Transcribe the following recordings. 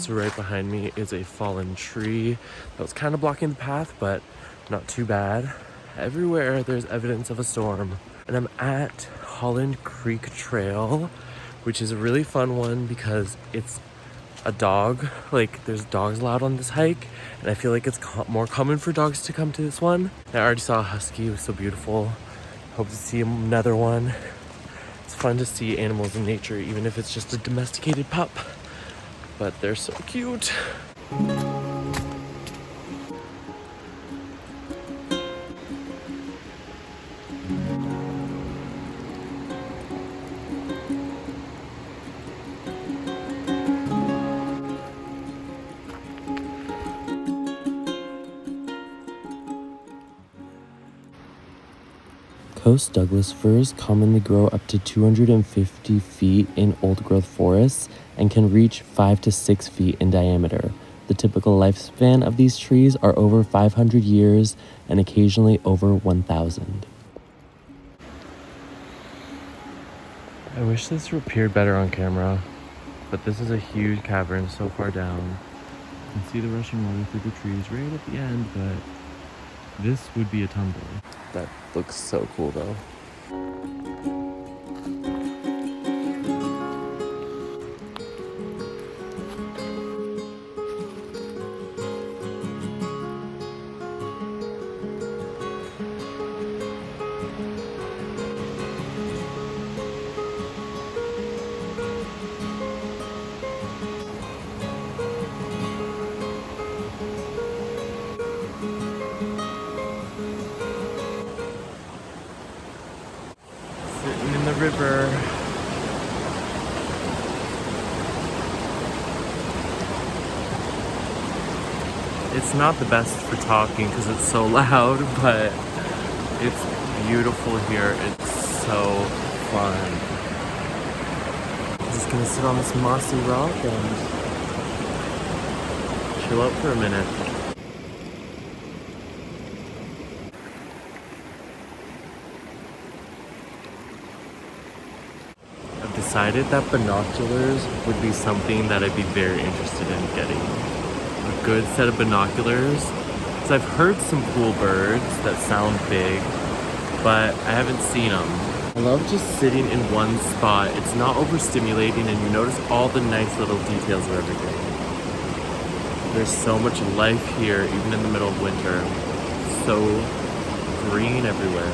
So right behind me is a fallen tree that was kind of blocking the path, but not too bad. Everywhere there's evidence of a storm. And I'm at Holland Creek Trail, which is a really fun one because it's a dog, like there's dogs allowed on this hike, and I feel like it's more common for dogs to come to this one. I already saw a husky, it was so beautiful. Hope to see another one. It's fun to see animals in nature, even if it's just a domesticated pup, but they're so cute. Coast Douglas firs commonly grow up to 250 feet in old-growth forests and can reach 5 to 6 feet in diameter. The typical lifespan of these trees are over 500 years and occasionally over 1,000. I wish this appeared better on camera, but this is a huge cavern so far down. You can see the rushing water through the trees right at the end, but this would be a tumble. That looks so cool though. Sitting in the river. It's not the best for talking because it's so loud, but it's beautiful here. It's so fun. I'm just gonna sit on this mossy rock and chill out for a minute. I've decided that binoculars would be something that I'd be very interested in getting. A good set of binoculars, because I've heard some cool birds that sound big, but I haven't seen them. I love just sitting in one spot. It's not overstimulating and you notice all the nice little details of everything. There's so much life here, even in the middle of winter. So green everywhere.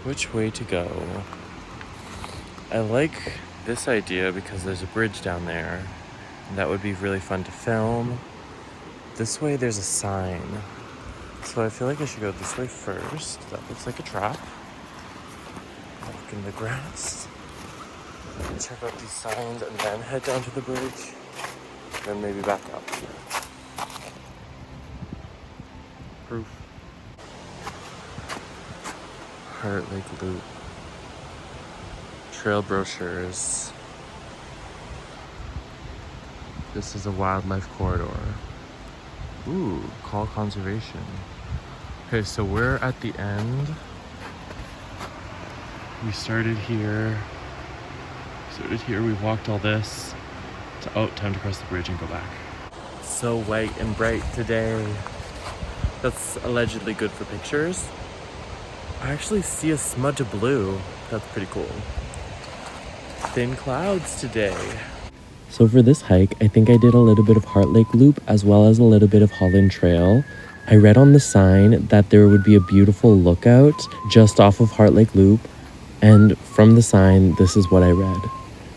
Which way to go? I like this idea because there's a bridge down there. And that would be really fun to film. This way there's a sign. So I feel like I should go this way first. That looks like a trap. Walk in the grass. Check out these signs and then head down to the bridge. Then maybe back up. Proof. Heart Lake Loop. Trail brochures. This is a wildlife corridor. Ooh, call conservation. Okay, so we're at the end. We started here. We walked all this. Oh, time to cross the bridge and go back. So white and bright today. That's allegedly good for pictures. I actually see a smudge of blue. That's pretty cool. Thin clouds today. So for this hike, I think I did a little bit of Heart Lake Loop as well as a little bit of Holland Trail. I read on the sign that there would be a beautiful lookout just off of Heart Lake Loop, and from the sign, this is what I read.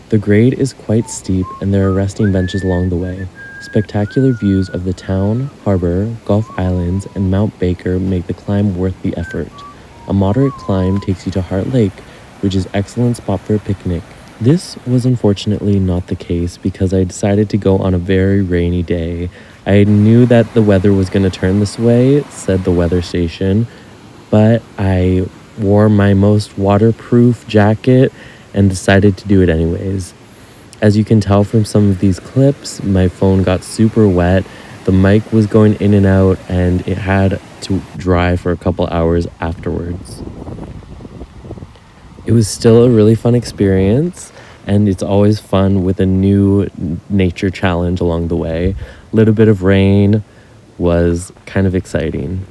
The grade is quite steep and there are resting benches along the way. Spectacular views of the town, harbor, Gulf Islands, and Mount Baker make the climb worth the effort. A moderate climb takes you to Heart Lake, which is an excellent spot for a picnic. This was unfortunately not the case because I decided to go on a very rainy day. I knew that the weather was going to turn this way, said the weather station, but I wore my most waterproof jacket and decided to do it anyways. As you can tell from some of these clips, my phone got super wet, the mic was going in and out, and it had to dry for a couple hours afterwards. It was still a really fun experience, and it's always fun with a new nature challenge along the way. A little bit of rain was kind of exciting.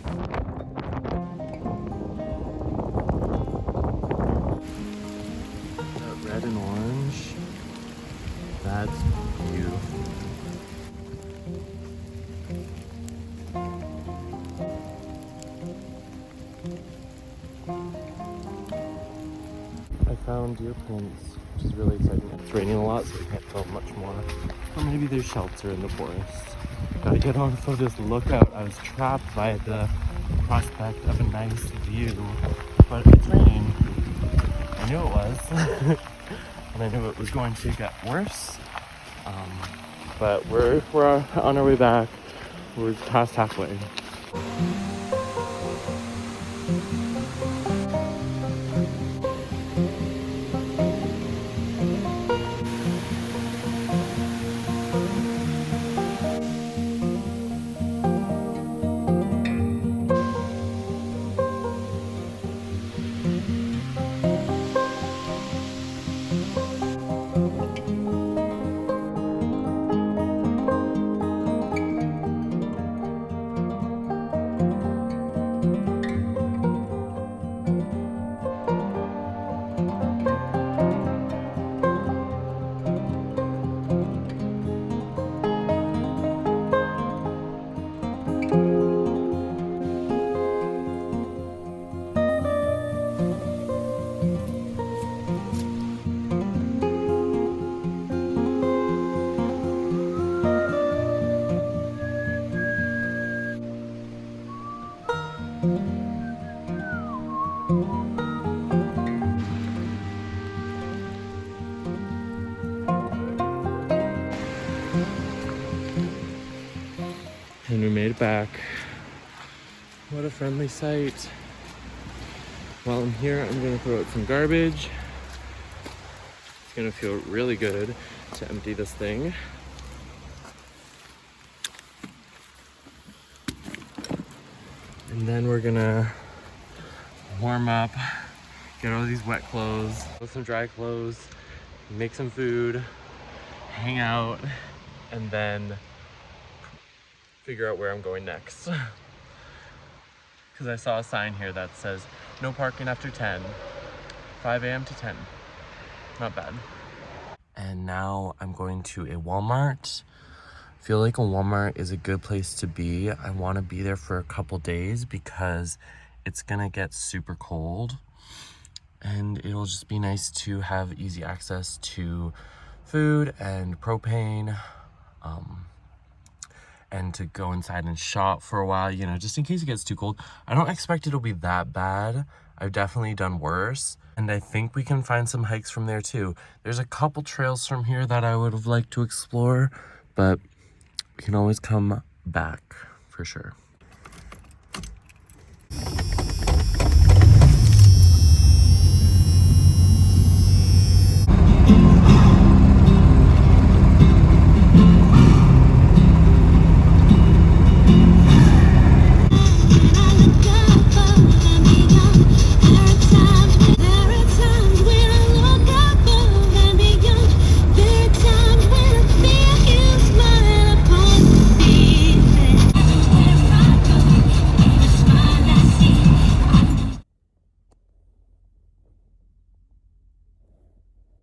That red and orange, that's beautiful. I found deer prints, which is really exciting. It's raining a lot, so we can't film much more. Or maybe there's shelter in the forest. Gotta get on for this lookout. I was trapped by the prospect of a nice view, but it's raining. I knew it was, and I knew it was going to get worse. But we're on our way back. We're past halfway. And we made it back. What a friendly sight. While I'm here, I'm gonna throw out some garbage. It's gonna feel really good to empty this thing. And then we're gonna warm up, get all these wet clothes, put some dry clothes, make some food, hang out, and then figure out where I'm going next. Because I saw a sign here that says no parking after 10, 5 a.m. to 10. Not bad. And now I'm going to a Walmart. I feel like a Walmart is a good place to be. I want to be there for a couple days because it's gonna get super cold, and it'll just be nice to have easy access to food and propane, and to go inside and shop for a while, you know, just in case it gets too cold. I don't expect it'll be that bad. I've definitely done worse, and I think we can find some hikes from there too. There's a couple trails from here that I would have liked to explore, but we can always come back for sure.